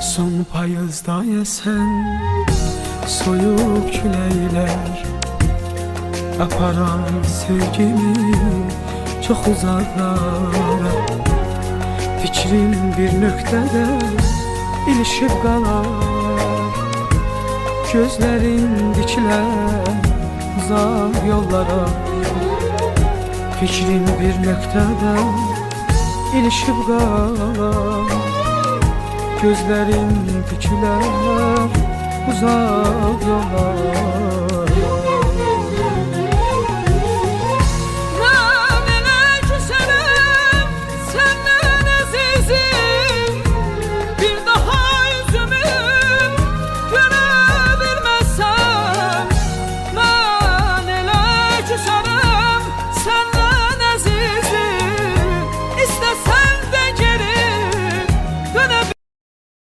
Son payızda esen soyuq küləklər aparar sevgimi çox uzaqlara. Fikrim bir nöqtədə ilişib qalar, gözlərin dikilər uzaq yollara. Fikrim bir nöqtədə ilişib qalar, gözlərin dikilər uzaq yollara.